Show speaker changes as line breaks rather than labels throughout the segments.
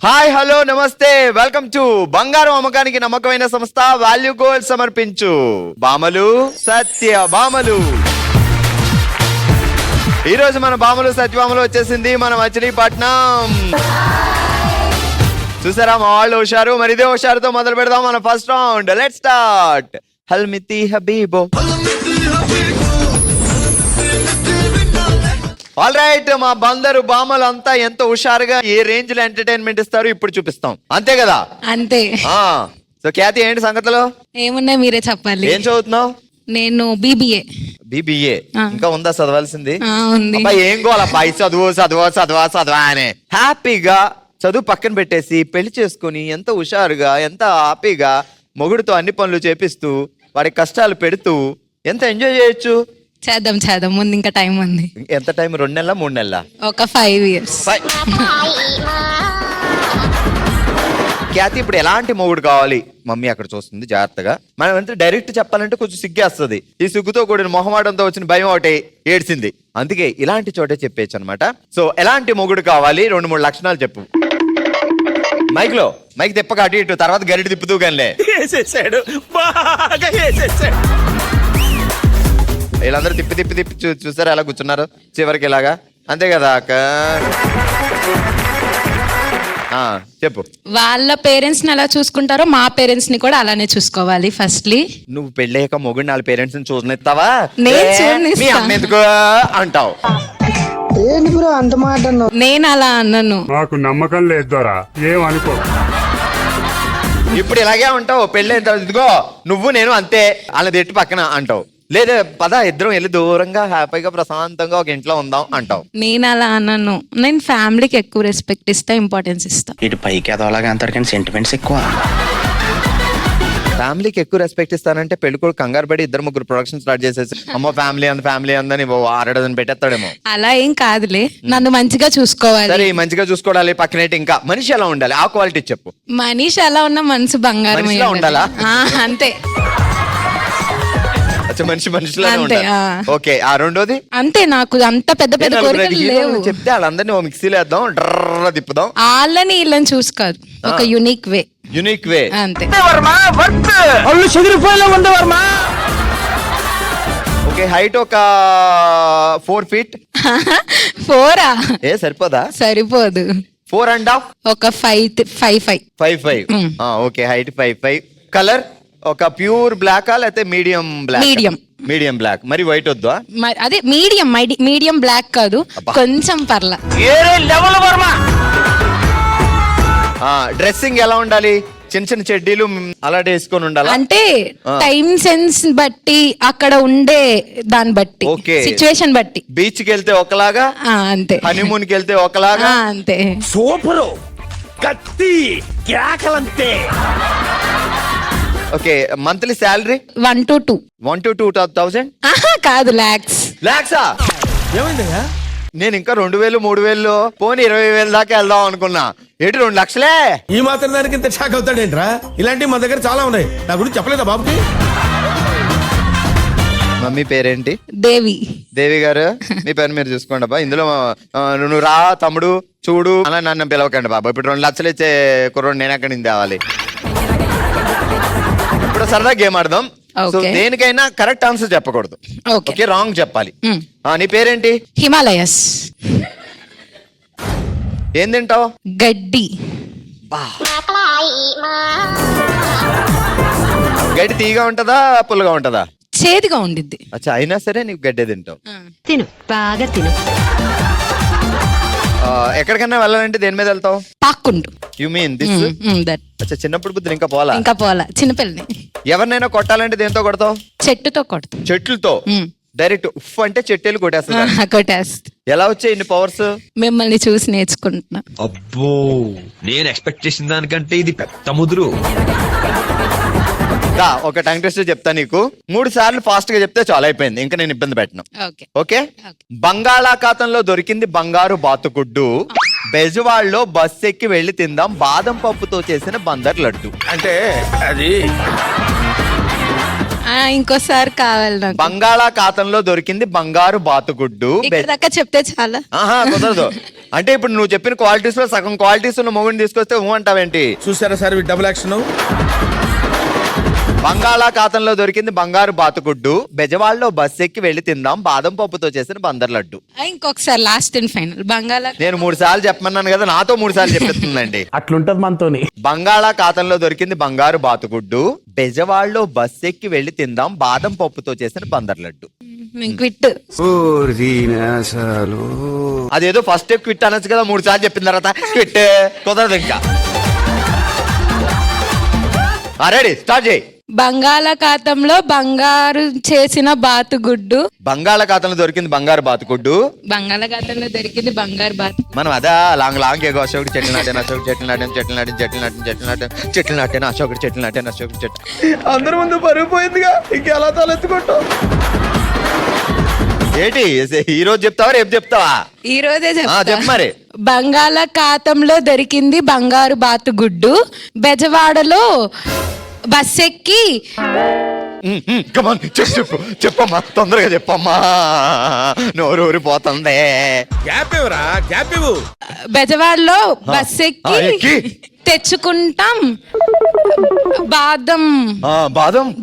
Hi hello నమస్తే welcome to బంగారం అమ్మకానికి నమ్మకమైన సంస్థ వాల్యూ గోల్డ్ సమర్పించు బామలు సత్య బామలు. ఈ రోజు మన బామలు సత్యభామలు వచ్చేసింది మన మచిలీపట్నం. చూసారా మా వాళ్ళు హుషారు. మరి ఇదే హుషారుతో మొదలు పెడదాం మన ఫస్ట్ రౌండ్. Let's start. హల్మితి హబీబో. ఆల్ రైట్, మా బందరు బామలు అంతా ఎంత హుషారుగా ఏ రేంజ్ లో ఎంటర్టైన్మెంట్ ఇస్తారు ఇప్పుడు చూపిస్తాం. అంతే కదా?
అంతే.
సో ఖ్యాతి ఏంటి సంగతులు?
ఏమున్నాయి మీరే చెప్పాలి.
ఏం చదువుతున్నావు?
నేను బీబీఏ.
బీబీఏ ఇంకా ఉందా చదవాల్సింది?
ఉంది.
ఏం గోలబ్బాయి చదువు చదువు చదువా చదవా అనే హ్యాపీగా చదువు పక్కన పెట్టేసి పెళ్లి చేసుకుని ఎంత హుషారుగా ఎంత హ్యాపీగా మొగుడుతో అన్ని పనులు చేపిస్తూ వాడి కష్టాలు పెడుతూ ఎంత ఎంజాయ్ చేయొచ్చు.
చేద్దాం ముందు ఇంకా టైం ఉంది.
ఎంత టైం? 2 నెలల 3 నెలల?
ఒక 5 years.
ఖ్యాతి ఇప్పుడు ఎలాంటి మొగుడు కావాలి? మమ్మీ అక్కడ చూస్తుంది జాగ్రత్తగా. మనం ఎంత డైరెక్ట్ చెప్పాలంటే కొంచెం సిగ్గేస్తుంది. ఈ సిగ్గుతో కూడిన మొహమాటంతో వచ్చిన భయం ఒకటి ఏడ్చింది. అందుకే ఇలాంటి చోటే చెప్పేచ్చు అనమాట. సో ఎలాంటి మొగుడు కావాలి 2-3 లక్షణాలు చెప్పు. మైక్ తిప్పక అటు ఇటు, తర్వాత గరిటి తిప్పుతూ కానీ వీళ్ళందరూ తిప్పి తిప్పి తిప్పి చూసారు ఎలా కూర్చున్నారు చివరికి ఇలాగా. అంతే కదా అక్క? చెప్పు.
వాళ్ళ పేరెంట్స్ ని ఎలా చూసుకుంటారో మా పేరెంట్స్ ని కూడా అలానే చూసుకోవాలి. ఫస్ట్లీ నువ్వు
పెళ్ళయ్యాక మొగుడు వాళ్ళ పేరెంట్స్ ని చూడనిస్తావా?
నేను
ఎందుకు అంటావు?
ఏంటి బ్రో అంత మాట?
నేను అలా అన్నాను.
నాకు నమ్మకం లేదు దొరా, ఏమనుకో.
ఇప్పుడు ఇలాగే ఉంటావు. పెళ్ళైన తర్వాత ఇదిగో నువ్వు నేను అంతే వాళ్ళది ఎట్టు పక్కన అంటావు. లేదా పద ఇద్దరం వెళ్ళి దూరంగా హ్యాపీగా ప్రశాంతంగా ఒక ఇంట్లో ఉందాం అంటావు.
నేను అలా అన్నాను. నేను ఫ్యామిలీకి ఎక్కువ రెస్పెక్ట్ ఇస్తా, ఇంపార్టెన్స్ ఇస్తా.
ఇటు పైకి అదోలాగా అంటారు కానీ సెంటిమెంట్స్ ఎక్కువ.
ఫ్యామిలీకి ఎక్కువ రెస్పెక్ట్ ఇస్తానంటే పెళ్లి కూడా కంగారు పడి 2-3 ప్రొడక్షన్ స్టార్ట్ చేసేసి అమ్మో ఫ్యామిలీ అందని ఆడదని పెట్టేస్తాడేమో.
అలా ఏం కాదులే, నన్ను మంచిగా చూసుకోవాలి.
సరే మంచిగా చూసుకోవాలి. పక్కనేటి ఇంకా మనిషి ఎలా ఉండాలి? ఆ క్వాలిటీ చెప్పు.
మనిషి ఎలా ఉన్నా మనసు బంగారం
ఉండాలా?
అంతే.
మనిషిలో ఓకే. ఆ రెండోది
అంతే. నాకు అంత పెద్ద పెద్ద కోరికలు లేవు.
చెప్తే వాళ్ళందరినీ ఓ మిక్సీలో వేద్దాం, డ్రర్ తిప్పుదాం.
వాళ్ళని వీళ్ళని చూసుకోదు. ఒక యూనిక్ వే అంతే.
ఓకే. హైట్ ఒక 4 feet.
4
ఏ సరిపోదా?
సరిపోదు.
4.5.
ఒక 5'5".
ఓకే. హైట్ 5'5". కలర్ ఒక ప్యూర్ బ్లాక్ లేకపోతే మీడియం బ్లాక్? మరి వైట్ వద్దా?
అదే మీడియం బ్లాక్ కాదు, కొంచెం పర్ల.
డ్రెస్సింగ్ ఎలా ఉండాలి? చిన్న చెడ్డీలు అలాంటి వేసుకొని ఉండాలి
అంటే టైం సెన్స్ బట్టి, అక్కడ ఉండే దాన్ని బట్టి, సిచ్యువేషన్ బట్టి.
బీచ్ కి వెళ్తే ఒకలాగా,
అంతే.
హనీమూన్ కి వెళ్తే ఒకలాగా,
అంతే.
సూపర్ కత్తి కేకలంతే.
Okay. Monthly salary
1 to 2.
1 to 2,000
కాదు, లాక్స్.
ఏమైందయ్యా?
నేను ఇంకా 2,000-3,000 పోనీ 20,000 దాకా వెళ్దాం అనుకున్నా. 2 లక్షలే?
ఈ మాత్రం దానికి ఇంత షాక్ అవుతాడేంట్రా? ఇలాంటివి మా దగ్గర చాలా ఉన్నాయి. నా గురించి చెప్పలేదా బాబుకి?
మమ్మీ పేరేంటి?
దేవి
గారు. మీ పేరు మీరు చూసుకోండి అబ్బా. ఇందులో నువ్వు రా తమ్ముడు చూడు అలా నన్ను పిలవకండి బాబా. ఇప్పుడు 2 లక్షలు ఇచ్చే కుర్రోడు నేను ఎక్కడి నుంచి తేవాలి? ఇప్పుడు సరదా గేమ్ ఆడదాం. సో దేనికైనా కరెక్ట్ ఆన్సర్ చెప్పకూడదు. ఓకే, రాంగ్ చెప్పాలి. నీ పేరేంటి?
హిమాలయస్.
ఏం తింటావు?
గడ్డి.
గడ్డి తీగా ఉంటదా పుల్లగా ఉంటదా?
చేదుగా ఉండిద్ది.
అచ్చా, అయినా సరే నీకు గడ్డే తింటావు.
తిను, బాగా తిను.
ఎక్కడికన్నా వెళ్ళాలంటే దేని మీద వెళ్తావు?
పాక్కుంటూ.
You mean this? అచ్చా, చిన్నప్పుడు బుద్ధులు ఇంకా పోలా? చిన్నపిల్లని. ఎవరినైనా కొట్టాలంటే దేంతో కొడతావు?
చెట్టుతో కొడతావు.
చెట్లతో డైరెక్ట్ ఉఫ్ అంటే చెట్టెలు
కొట్టేస్తా.
ఎలా వచ్చాయి ఇన్ని పవర్స్?
మిమ్మల్ని చూసి నేర్చుకుంటున్నా.
అబ్బో, నేను ఎక్స్పెక్ట్ చేసిన దానికంటే ఇది పెద్ద ముదురు.
ఒక టంగ్ టెస్ట్ చెప్తా నీకు. 3 సార్లు ఫాస్ట్ గా చెప్తే చాలా అయిపోయింది. ఇంకా నేను ఇబ్బంది పెట్టను. ఓకే. బంగాళాఖాతంలో దొరికింది బంగారు బాతుగుడ్డు. బెజవాడలో బస్ ఎక్కి వెళ్లి తిందాం బాదం పప్పుతో చేసిన బందర్ లడ్డు.
అంటే అది
ఇంకోసారి కావాలి నాకు.
బంగాళాఖాతంలో దొరికింది బంగారు బాతుగుడ్డు.
ఇక్కడ దాకా చెప్తే చాలా.
ఆహా కుదరదు. అంటే ఇప్పుడు నువ్వు చెప్పిన క్వాలిటీస్ లో సగం క్వాలిటీస్ ఉన్న మొగుడిని తీసుకొస్తే అంటావేంటి?
చూసారా సార్ డబుల్ యాక్షన్.
బంగాళాఖాతంలో దొరికింది బంగారు బాతుగుడ్డు, బెజవాడలో బస్ ఎక్కి వెళ్లి తిందాం బాదం పప్పుతో చేసిన బందర్ లడ్డు.
ఇంకొకసారి లాస్ట్ అండ్ ఫైనల్
నేను 3 సార్లు చెప్పమన్నాను కదా, నాతో 3 సార్లు చెప్పేస్తుందండి.
అట్లుంటది మనతోని.
బంగాళాఖాతంలో దొరికింది బంగారు బాతుగుడ్డు, బెజవాడలో బస్ ఎక్కి వెళ్లి తిందాం బాదం పప్పుతో చేసిన బందర్ లడ్డు.
క్విట్.
అదేదో ఫస్ట్ క్విట్ అనొచ్చు కదా, 3 సార్లు చెప్పిన తర్వాత క్విట్ కుదరదు ఇంకా. రెడీ స్టార్ట్ చేయి.
బంగాళాఖాతంలో బంగారు చేసిన బాతుగుడ్డు.
బంగాళాఖాతంలో దొరికింది బంగారు బాతుగుడ్డు,
బంగాళాఖాతంలో దొరికింది బంగారు బాతు.
మనం అదా లాంగ్ లాంగ్ ఏగో అశోకుడు చెట్లు నాటాను, అశోకుడు చెట్లు నాటాను, చెట్లు నాటాను, చెట్లు నాటాను, చెట్లు నాటాను, చెట్లు నాటాను, అశోకుడు చెట్లు నాటాను, అశోకుడు చెట్లు.
అందరి ముందు పరుగు పోయిందిగా, ఇంకెలా తలెత్తుకుంటాం.
ఏంటి ఈ రోజు చెప్తావా రేపు చెప్తావా?
ఈ రోజే
చెప్పు మరి.
బంగాళాఖాతంలో దొరికింది బంగారు బాతుగుడ్డు, బెజవాడలో బస్ ఎక్కి.
చెప్పు చెప్పమ్మా, తొందరగా చెప్పమ్మా, నోరు ఊరిపోతుంది.
గ్యాప్ ఇవ్వరా, గ్యాప్ ఇవ్వు.
బెజవాడలో బస్ ఎక్కి తెచ్చుకుంటాం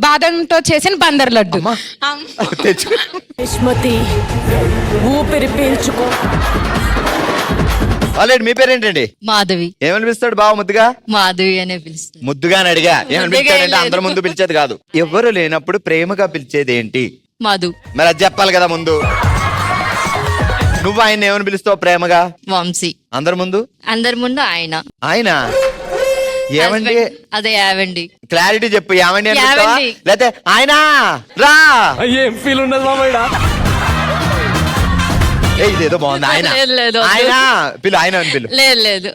బాదంతో చేసిన బందర్ లడ్డు.
ఊపిరి పీల్చుకో.
ఆల్రెడీ మీ పేరేంటండి?
మాధవి.
ఏమనిపిస్తాడు బావ ముద్దుగా?
మాధవి అనే పిలుస్తాడు.
ముద్దుగా అని అడిగా. ఏమనిపిస్తాడంటే అందరి ముందు పిలిచేది కాదు, ఎవరు లేనప్పుడు ప్రేమగా పిలిచేది ఏంటి?
మధు.
మరి అది చెప్పాలి కదా ముందు. నువ్వు ఆయన ఏమని పిలుస్తావు ప్రేమగా?
వంశీ.
అందరి ముందు?
అందరి ముందు ఆయన.
ఆయన ఏమండి?
అదే ఏవండి.
క్లారిటీ చెప్పు. ఏమండి అని పిలుస్తావా?
ఏవండి.
లేకపోతే ఆయన రా.
ఏం ఫీల్ ఉండదు మామయ్య.
ఇదేదో బాగుంది. ఆయన
లేదు.
ఆయన పిలు, ఆయన అని పిలు.
లేదు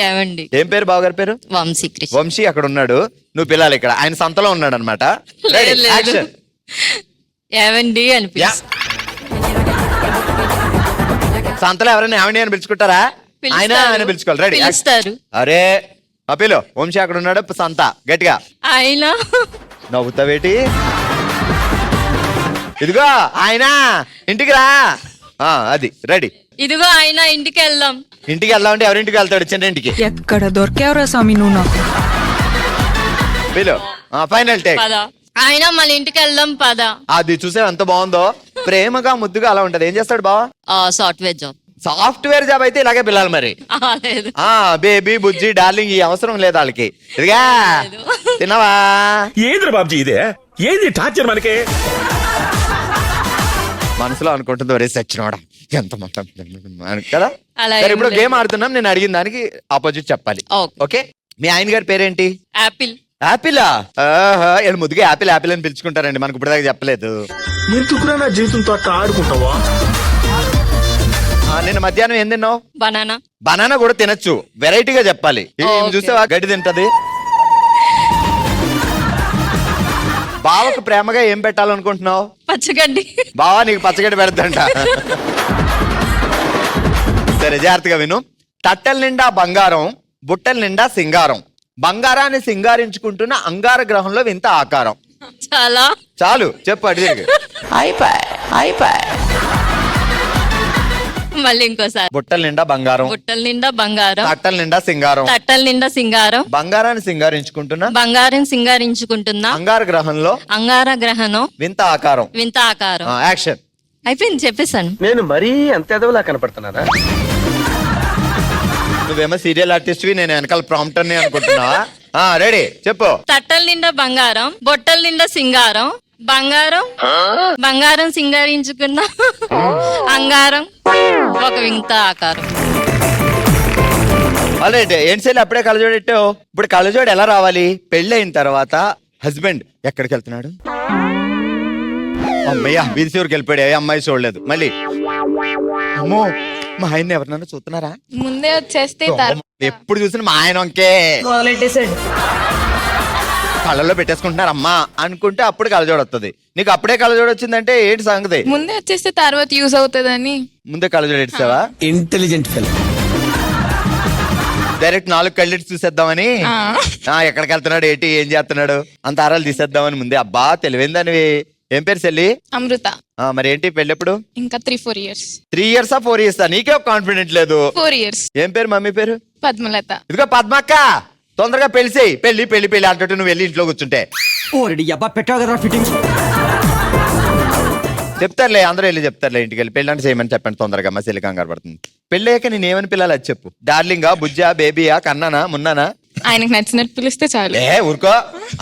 ఏవండి.
ఏం పేరు బావగారి పేరు?
వంశీ కృష్ణ.
వంశీ అక్కడ ఉన్నాడు, నువ్వు పిల్లాలి ఇక్కడ. ఆయన సంతలో ఉన్నాడు అనమాట.
ఏవండి అని
సంతలో ఎవరైనా ఏమండి అని పిలుచుకుంటారా? ఆయన అని పిలుచుకోవాలి. రెడీ
పిలుస్తారు.
అరే ఆ పిలు. వంశీ అక్కడ ఉన్నాడు, సంత గట్టిగా.
ఆయన
నవ్వుతావేటి? ఇదిగో ఆయన ఇంటికి రా. అది రెడీ.
ఇదిగో ఆయన ఇంటికి వెళ్దాం.
ఇంటికి వెళ్దామంటే ఎవరింటికి వెళ్తాడు? చిన్న ఇంటికి.
ఎక్కడ దొరికేవరా స్వామి నువ్వు నాకు?
పిలు. Final take.
పద. ఆయన మన ఇంటికి వెళ్దాం పద.
అది చూసే ఎంత బాగుందో, ప్రేమగా ముద్దుగా అలా ఉంటది. ఏం చేస్తాడు బావ?
Software job.
సాఫ్ట్వేర్ జాబ్ అయితే ఇలాగే పిల్లలు మరి.
లేదు.
బేబీ బుజ్జి డార్లింగ్ ఈ అవసరం లేదు వాళ్ళకి. ఇదిగా తినవా?
ఏంద్ర బాబ్జీ ఇదే, ఏంది టార్చర్ మనకి?
మనసులో అనుకుంటుంది ఒరే సచ్చినోడా ఎంత కదా.
అలా
సరే ఇప్పుడు గేమ్ ఆడుతున్నాం, నేను అడిగిన దానికి ఆపోజిట్ చెప్పాలి. ఓకే. మీ ఆయన గారి పేరేంటి?
యాపిల్.
యాపిలా? వీళ్ళు ముద్దుగా యాపిల్ యాపిల్ అని పిలుచుకుంటారండి, మనకు ఇప్పుడు దాకా చెప్పలేదు.
ఎందుకురా నా జీవితంతో అట్లా ఆడుకుంటావా?
నేను మధ్యాహ్నం ఏం తిన్నావు?
బనానా.
బనానా కూడా తినచ్చు, వెరైటీగా చెప్పాలి. చూసావా గడ్డి తింటది. బావకు ప్రేమగా ఏం పెట్టాలనుకుంటున్నావు?
పచ్చగడ్డి.
బావా నీకు పచ్చగడ్డి పెడతంట. సరే జాగ్రత్తగా విను. తట్టెల నిండా బంగారం, బుట్టెల నిండా సింగారం, బంగారాన్ని సింగారించుకుంటున్న అంగార గ్రహంలో వింత ఆకారం.
చాలా
చాలు చెప్పు. అడి
మళ్ళీ ఇంకోసారి.
బుట్టల నిండా బంగారం,
బుట్టల నిండా బంగారం,
తట్టల నిండా సింగారం,
తట్టల నిండా సింగారం,
బంగారాన్ని సింగారించుకుంటున్నా
బంగారం సింగారించుకుంటున్నా
అంగార గ్రహంలో
అంగార గ్రహణం
వింత ఆకారం.
వింత ఆకారం.
యాక్షన్.
అయిపోయింది చెప్పేశాను.
నేను మరీ అంత ఎదవలా కనపడుతున్నానా?
నువ్వేమో సీరియల్ ఆర్టిస్ట్, నేను వెనకాల ప్రాంప్టర్ ని అనుకుంటున్నావా? రెడీ చెప్పు.
తట్టల నిండా బంగారం, బొట్టల నిండా సింగారం, బంగారం బంగారం సింగారించుకున్న అంగారం ఒక వింత ఆకారం.
ఆల్రైట్. ఏంటి సైలు అప్పుడే కళ్ళజోడెట్టావు? ఇప్పుడు కళ్ళజోడు ఎలా రావాలి? పెళ్ళైన తర్వాత హస్బెండ్ ఎక్కడికి వెళ్తున్నాడు? అమ్మయ్య వీధి చివరికి వెళ్ళిపోయాడు, ఏ అమ్మాయి చూడలేదు. మళ్ళీ అమ్మో మా ఆయన ఎవరినన్నా చూస్తున్నారా?
ముందే వచ్చేస్తే
ఎప్పుడు చూసిన మా ఆయన వంకే కళ్ళలో పెట్టేసుకుంటున్నారు అమ్మా అనుకుంటే అప్పుడు కళ్ళజోడు వస్తుంది. నీకు అప్పుడే కళ్ళజోడు వచ్చిందంటే ఏంటి సంగతి?
ముందే వచ్చేస్తే తర్వాత యూజ్ అవుతుందని
ముందే కళ్ళజోడు ఎట్టావా?
Intelligent fellow.
డైరెక్ట్ 4 కళ్ళెట్టి చూసేద్దామని ఎక్కడికి వెళ్తున్నాడు ఏంటి ఏం చేస్తున్నాడు అంత ఆరాలు తీసేద్దామని ముందే. అబ్బా తెలివైందానివి. ఏం పేరు చెల్లి?
అమృత.
మరి ఏంటి పెళ్ళెప్పుడు?
ఇంకా 3-4 years.
3 years 4 years నీకే కాన్ఫిడెంట్ లేదు.
4 years.
ఏం పేరు మమ్మీ పేరు?
పద్మలత.
ఇదిగో పద్మక్క తొందరగా పెళ్లి పెళ్లి పెళ్లి పెళ్లి అంటట్టు నువ్వు వెళ్ళి ఇంట్లో కూర్చుంటే చెప్తారులే, అందరూ వెళ్ళి చెప్తారులే ఇంటికి వెళ్ళి పెళ్ళి అంటే చేయమని చెప్పండి తొందరగా. మా చెల్లి కంగారు పడుతుంది. పెళ్ళి అయ్యాక నేను ఏమని పిల్లాలి అది చెప్పు. డార్లింగా, బుజ్జా, బేబీయా, కన్నానా, మున్నానా?
ఆయనకు నచ్చినట్టు పిలిస్తే చాలు.
ఊరుకో,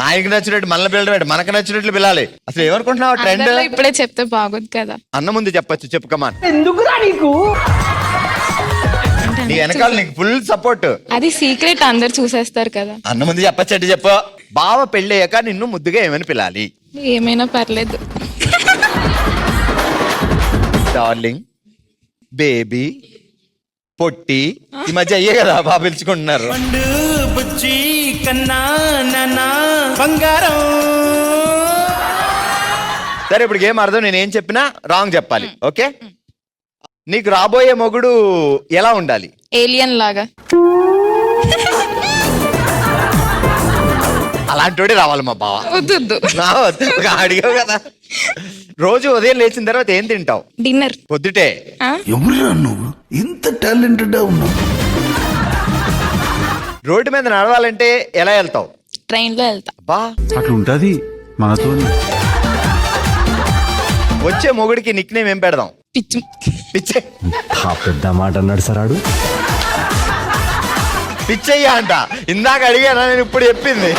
ఆయనకి నచ్చినట్టు మనల్ని పిల్లడం మనకు నచ్చినట్లు పిల్లాలి. అసలు ఏమనుకుంటున్నావు ట్రెండ్?
ఇప్పుడే చెప్తే బాగోదు కదా.
అన్న ముందు చెప్పొచ్చు, చెప్పు కమాన్.
ఎందుకురా నీకు
నీ వెనకాల నీకు ఫుల్ సపోర్ట్.
అది సీక్రెట్, అందరు చూసేస్తారు కదా.
అన్న ముందు చెప్పచ్చు, చెప్పు. బావ పెళ్ళి అయ్యాక నిన్ను ముద్దుగా ఏమని పిల్లాలి?
ఏమైనా పర్లేదు.
డార్లింగ్, బేబీ, పొట్టి, ఈ మధ్య అయ్యే కదా బాగా పిలుచుకుంటున్నారు. సరే ఇప్పుడు గేమ్ అర్థం. నేనేం చెప్పినా రాంగ్ చెప్పాలి, ఓకే? నీకు రాబోయే మొగుడు ఎలా ఉండాలి?
ఏలియన్ లాగా.
అలాంటి రావాలి మా బావ.
వద్దు.
అడిగావు కదా. రోజు ఉదయం లేచిన తర్వాత ఏం తింటావు?
డిన్నర్.
పొద్దుటే.
ఎవరురా నువ్వు ఇంత టాలెంటెడ్ ఉన్నావు?
రోడ్డు మీద నడవాలంటే ఎలా వెళ్తావు?
ట్రైన్ లో వెళ్తా.
బా
అట్లుంటది మనతో.
వచ్చే మొగుడికి నిక్ నేమ్ ఏం పెడదాం?
పిచ్చి.
పిచ్చే.
పెద్ద మాట అన్నాడు సరాడు.
పిచ్చయ్యా అంట. ఇందాక అడిగానా నేను, ఇప్పుడు చెప్పింది.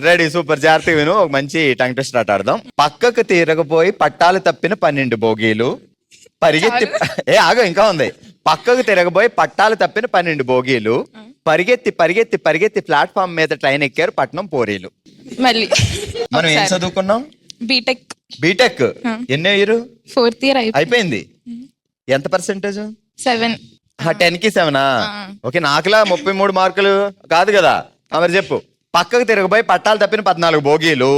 Ready, super. జాగ్రత్తగా విను. ఒక మంచి టంగ్ టెస్ట్ ఆట ఆడదాం. పక్కకు తిరగపోయి పట్టాలు తప్పిన 12 బోగీలు పరిగెత్తి ఆగో ఇంకా ఉంది. పక్కకు తిరగబోయి పట్టాలు తప్పిన 12 బోగీలు పరిగెత్తి పరిగెత్తి పరిగెత్తి ప్లాట్ఫామ్ మీద ట్రైన్ ఎక్కారు పట్నం పోరీలు.
మళ్ళీ
మనం ఏం చదువుకున్నాం?
బీటెక్.
బీటెక్ ఎన్నో ఇయర్?
4th year
అయిపోయింది. ఎంత పర్సెంటేజ్?
7.
10కి 7. ఓకే, నాకులా 33 మార్కులు కాదు కదా. మరి చెప్పు. పక్కకు తిరగబోయి పట్టాలు తప్పిన 14 బోగీలు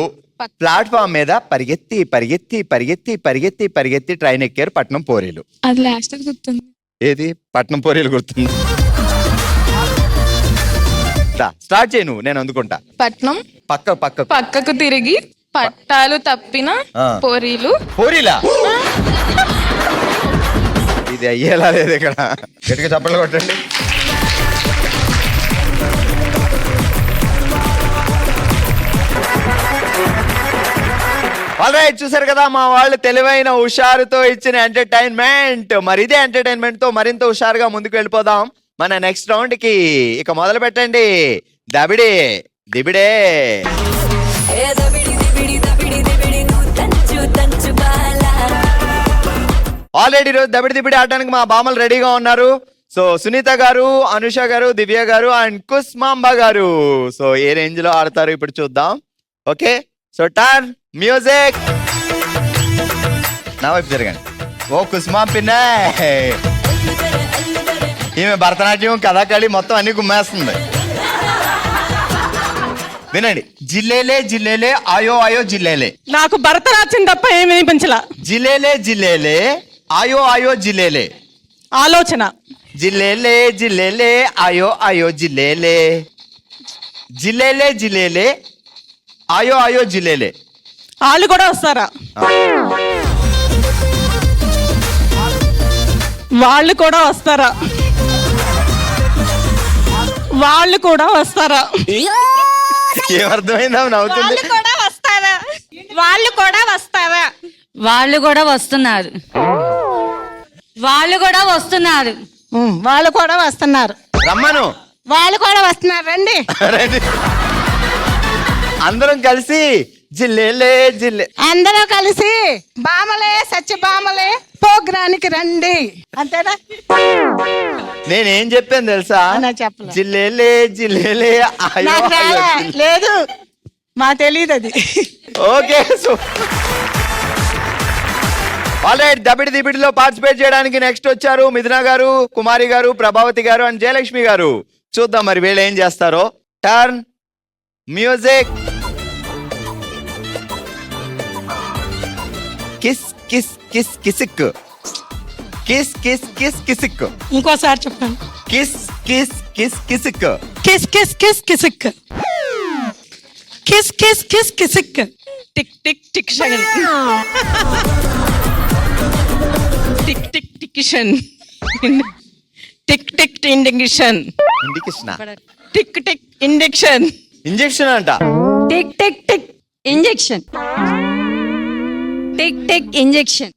ప్లాట్ఫామ్ మీద పరిగెత్తి పరిగెత్తి పరిగెత్తి పరిగెత్తి పరిగెత్తి ట్రైన్ ఎక్కారు పట్నం పోరీలు.
అది లాస్ట్ గుర్తుంది.
ఏది? పట్నం పోరీలు గుర్తుంది. స్టార్ట్ చేయి నువ్వు, నేను అందుకుంటా.
పట్నం పక్కకు తిరిగి పట్టాలు తప్పిన పోరీలు.
పోరీలా? ఇది అయ్యేలా లేదు ఇక్కడ. గట్టిగా చప్పట్లు కొట్టండి. ఆల్రైట్, చూసారు కదా మా వాళ్ళు తెలివైన హుషారుతో ఇచ్చిన ఎంటర్టైన్మెంట్. మరి ఇదే ఎంటర్టైన్మెంట్ తో మరింత హుషారుగా ముందుకు వెళ్ళిపోదాం మన నెక్స్ట్ రౌండ్ కి. ఇక మొదలు పెట్టండి. దబిడి దిబిడే. ఆల్రెడీ రోజు దబిడి దిబిడి ఆడడానికి మా బామలు రెడీగా ఉన్నారు. సో సునీత గారు, అనుష గారు, దివ్య గారు అండ్ కుస్మాంబ గారు. సో ఏ రేంజ్ లో ఆడతారు ఇప్పుడు చూద్దాం. Okay, so turn music. నా వైపు జరగండి. ఓ కుస్మా పిన్న, ఈమె భరతనాట్యం, కథాకళి మొత్తం అన్ని గుమ్మేస్తుంది. వినండి. జిల్లేలే జిల్లేలే ఆయో ఆయో జిల్లేలే.
నాకు భరతనాట్యం తప్ప ఏమీ పెంచలా.
జిల్లేలే జిల్లేలే ఆయో ఆయో జిల్లేలే.
ఆలోచన.
జిల్లేలే జిల్లేలే ఆయో ఆయో జిల్లేలే. జిల్లేలే జిల్లేలే ఆయో ఆయో జిల్లేలే.
వాళ్ళు కూడా వస్తారా? వాళ్ళు కూడా వస్తారా? వాళ్ళు కూడా వస్తారా?
ఏమర్థమైందా? నవ్వుతుంది.
వాళ్ళు కూడా వస్తారా? వాళ్ళు కూడా వస్తారా?
వాళ్ళు కూడా వస్తున్నారు. వాళ్ళు కూడా వస్తున్నారు.
వాళ్ళు కూడా వస్తున్నారు.
రమ్మను.
వాళ్ళు కూడా వస్తున్నారు. రండి.
అందరం కలిసి జిల్లేలే జిల్లే.
అందరూ కలిసి బామలే సత్య బామలే ప్రోగ్రానికి రండి. అంతేనా?
నేనేం చెప్పాను తెలుసా? జిల్లేలే జిల్లేలే ఆయో ఆయో.
లేదు, మా తెలియదు అది.
ఓకే, సో ఆల్రైట్, దబిడి దిబిడిలో పార్టిసిపేట్ చేయడానికి నెక్స్ట్ వచ్చారు మిథున గారు, కుమారి గారు, ప్రభావతి గారు అండ్ జయలక్ష్మి గారు. చూద్దాం మరి వీళ్ళు ఏం చేస్తారో. Turn music. Kiss kiss kiss కిసిక్ కిస్ కిస్ కిస్ కిసిక్.
ఇంకోసారి చెప్పండి.
కిస్ కిస్ కిస్ కిసిక్.
కిస్ కిస్ కిస్ కిసిక్. కిస్ కిస్ కిస్ కిసిక్. టిక్ టిక్ టిక్షన్. టిక్ టిక్ టిక్షన్. Tick tick indication.
Indication.
Tick tick injection.
Injection అంట.
Tick tick tick injection. Tick tick injection.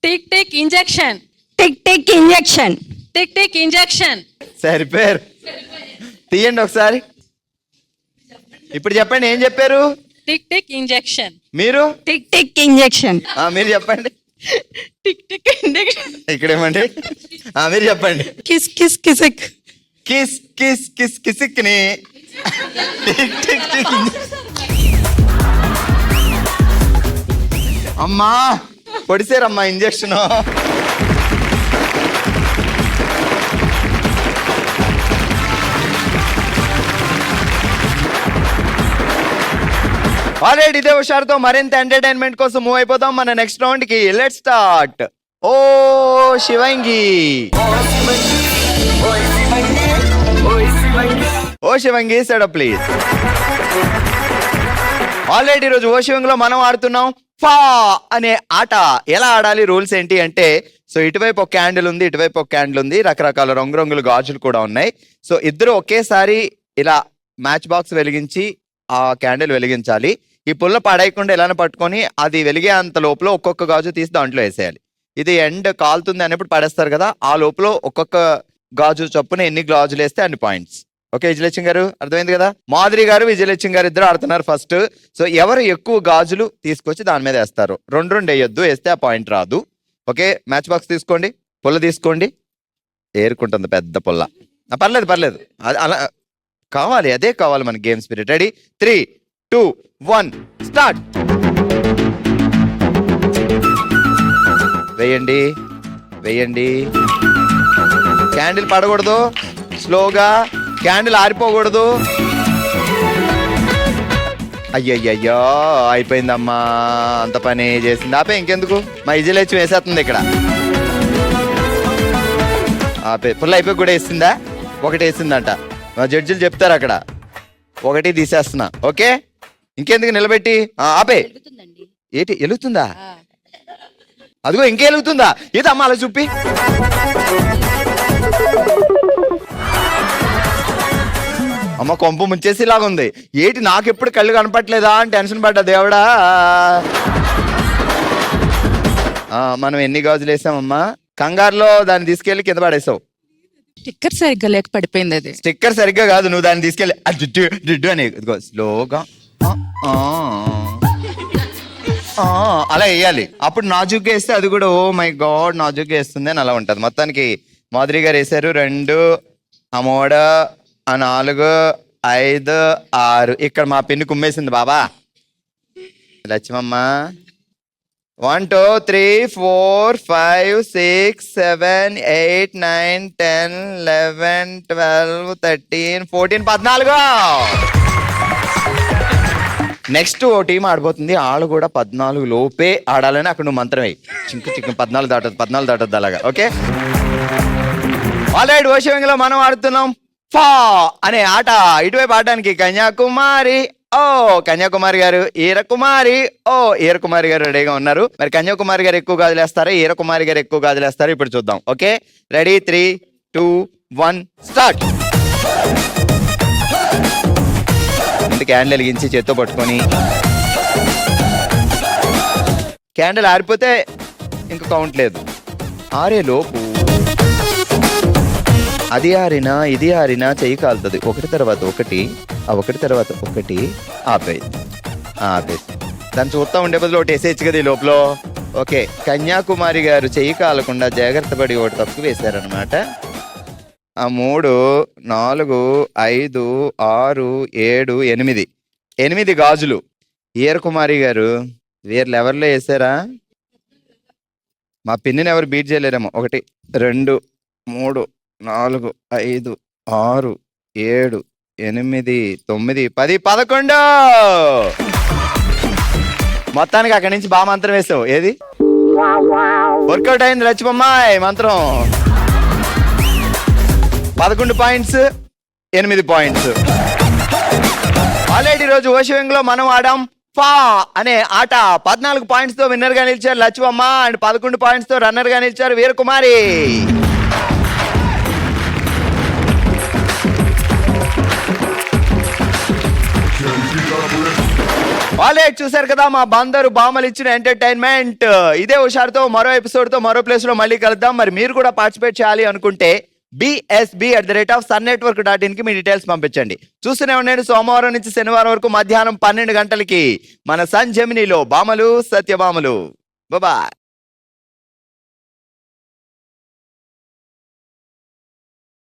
Tick tick injection. Tick tick injection. Tick tick injection.
సరిపోయారు. తీయండి ఒకసారి. ఇప్పుడు చెప్పండి ఏం చెప్పారు?
Tick tick injection.
మీరు?
Tick tick injection.
మీరు చెప్పండి.
Tick tick injection.
ఇక్కడేమండి? మీరు చెప్పండి.
కిస్ కిస్ కిసిక్.
కిస్ కిస్ కిస్ కిసిక్ ని టిక్ టిక్ టిక్. అమ్మా పొడిసారమ్మా ఇంజక్షన్. ఆల్రెడీ ఇదే హుషారుతో మరింత ఎంటర్టైన్మెంట్ కోసం మూవ్ అయిపోతాం మన నెక్స్ట్ రౌండ్ కి. Let's start. ఓ శివంగి. ఓ శివంగి సెటప్ ప్లీజ్. ఆల్రెడీ ఈరోజు ఓ శివంగిలో మనం ఆడుతున్నాం ఫా అనే ఆట. ఎలా ఆడాలి, రూల్స్ ఏంటి అంటే, సో ఇటువైపు ఒక క్యాండిల్ ఉంది, ఇటువైపు ఒక క్యాండిల్ ఉంది, రకరకాల రంగురంగుల గాజులు కూడా ఉన్నాయి. సో ఇద్దరు ఒకేసారి ఇలా మ్యాచ్ బాక్స్ వెలిగించి ఆ క్యాండిల్ వెలిగించాలి. ఈ పుల్ల పడేయకుండా ఇలానే పట్టుకొని అది వెలిగే అంత లోపల ఒక్కొక్క గాజు తీసి దాంట్లో వేసేయాలి. ఇది ఎండ్ కాలుతుంది అనేప్పుడు పడేస్తారు కదా, ఆ లోపల ఒక్కొక్క గాజు చొప్పున ఎన్ని గాజులు వేస్తే అన్ని పాయింట్స్. ఓకే విజయలక్ష్మి గారు అర్థమైంది కదా? మాధురి గారు విజయలక్ష్మి గారు ఇద్దరు ఆడుతున్నారు ఫస్ట్. సో ఎవరు ఎక్కువ గాజులు తీసుకొచ్చి దాని మీద వేస్తారు. రెండు వేయొద్దు, వేస్తే ఆ పాయింట్ రాదు. ఓకే మ్యాచ్ బాక్స్ తీసుకోండి, పుల్ల తీసుకోండి. ఏరుకుంటుంది పెద్ద పుల్ల. పర్లేదు పర్లేదు, అలా కావాలి, అదే కావాలి మన గేమ్ స్పిరిట్. Ready 3, 2, 1 start. వేయండి వేయండి. క్యాండిల్ పడకూడదు, స్లోగా. క్యాండిల్ ఆరిపోకూడదు. అయ్యయ్యో అయిపోయిందమ్మా, అంత పని చేసింది. ఆపే ఇంకెందుకు, మా విజయలక్ష్మి వేసేస్తుంది ఇక్కడ. ఆపే. పుల్ల అయిపోయి కూడా వేసిందా? ఒకటి వేసిందంట. మా జడ్జిలు చెప్తారు అక్కడ. ఒకటి తీసేస్తున్నా. ఓకే ఇంకెందుకు నిలబెట్టి. ఆపే. ఏంటి వెలుగుతుందా? అదిగో ఇంకే వెలుగుతుందా? ఏదమ్మా అలా చూపి. అమ్మ కొంప ముంచేసి లాగుంది. ఏంటి నాకు ఎప్పుడు కళ్ళు కనపట్లేదా అని టెన్షన్ పడ్డా దేవుడా. మనం ఎన్ని గాజులు వేసామమ్మా? కంగారులో దాన్ని తీసుకెళ్లి కింద పడేసావు.
స్టిక్కర్ సరిగ్గా లేక పడిపోయింది. అది
స్టిక్కర్ సరిగ్గా కాదు, నువ్వు దాన్ని తీసుకెళ్ళి జిడ్డు అని స్లోగా అలా వేయాలి. అప్పుడు నాజుగ్గా వేస్తే అది కూడా ఓ మై గాడ్ నాజుగ్గా వేస్తుంది అని అలా ఉంటది. మొత్తానికి మాధురి గారు వేసారు 2, 3, 4, 5, 6. ఇక్కడ మా పిన్ని కుమ్మేసింది బాబా. లక్ష్మమ్మ 1, 2, 3, 4, 5, 6, 7, 8, 9, 10, 11, 12, 13, 14, 14. నెక్స్ట్ ఓ టీం ఆడిపోతుంది. వాళ్ళు కూడా 14 లోపే ఆడాలని అక్కడ నువ్వు మంత్రం వేయి. చిక్కు 14 దాటద్దు అలాగా. Okay alright. ఓ శివంగిలో మనం ఆడుతున్నాం ఫా అనే ఆట. ఇటువైపు ఆడడానికి కన్యాకుమారి. ఓ కన్యాకుమారి గారు, ఈరకుమారి. ఓ ఈరకుమారి గారు రెడీగా ఉన్నారు. మరి కన్యాకుమారి గారు ఎక్కువ గాజులేస్తారా, ఈరకుమారి గారు ఎక్కువ గాజులేస్తారా ఇప్పుడు చూద్దాం. Okay ready 3, 2, 1 start. క్యాండిల్ వెలిగించి చేత్తో పట్టుకొని, క్యాండిల్ ఆరిపోతే ఇంక కౌంట్ లేదు. ఆరే లోపు అది ఆరినా ఇది ఆరినా చెయ్యి కాలుతుంది. ఒకటి తర్వాత ఒకటి, ఒకటి తర్వాత ఒకటి ఆపేది. దాన్ని చూస్తా ఉండే బదులు ఒకటి వేసేయచ్చు కదా ఈ లోపల. ఓకే కన్యాకుమారి గారు చెయ్యి కాలకుండా జాగ్రత్త పడి ఒకటి తక్కువ వేశారనమాట. 3, 4, 5, 6, 7, 8 గాజులు. ఈరకుమారి గారు వేరే లెవెల్లో వేసారా? మా పిన్నిని ఎవరు బీట్ చేయలేరేమో. 1, 2, 3, 4, 5, 6, 7, 8, 9, 10, 11. మొత్తానికి అక్కడి నుంచి బాగా మంత్రం వేసావు. ఏది వర్కౌట్ అయింది లక్ష్మమ్మాయి మంత్రం. 11 పాయింట్స్, 8 పాయింట్స్. ఆల్రెడీ రోజు ఓషియంగ్ లో మనం ఆడాం ఫా అనే ఆట. 14 పాయింట్స్ తో విన్నర్ గా నిలిచారు లక్ష్మమ్మ అండ్ 11 పాయింట్స్ తో రన్నర్ గా నిలిచారు వీరకుమారి. ఆల్రెడీ చూసారు కదా మా బందరు బామలు ఇచ్చిన ఎంటర్టైన్మెంట్. ఇదే హుషారుతో మరో ఎపిసోడ్ తో మరో ప్లేస్ లో మళ్ళీ కలుద్దాం. మరి మీరు కూడా పార్టిసిపేట్ చేయాలి అనుకుంటే bsb@sunnetwork.in కి మీ డీటెయిల్స్ పంపించండి. చూస్తూనే ఉండండి సోమవారం నుంచి శనివారం వరకు మధ్యాహ్నం 12 గంటలకి మన సన్ జెమినీలో బామలు సత్యభామలు. బాయ్.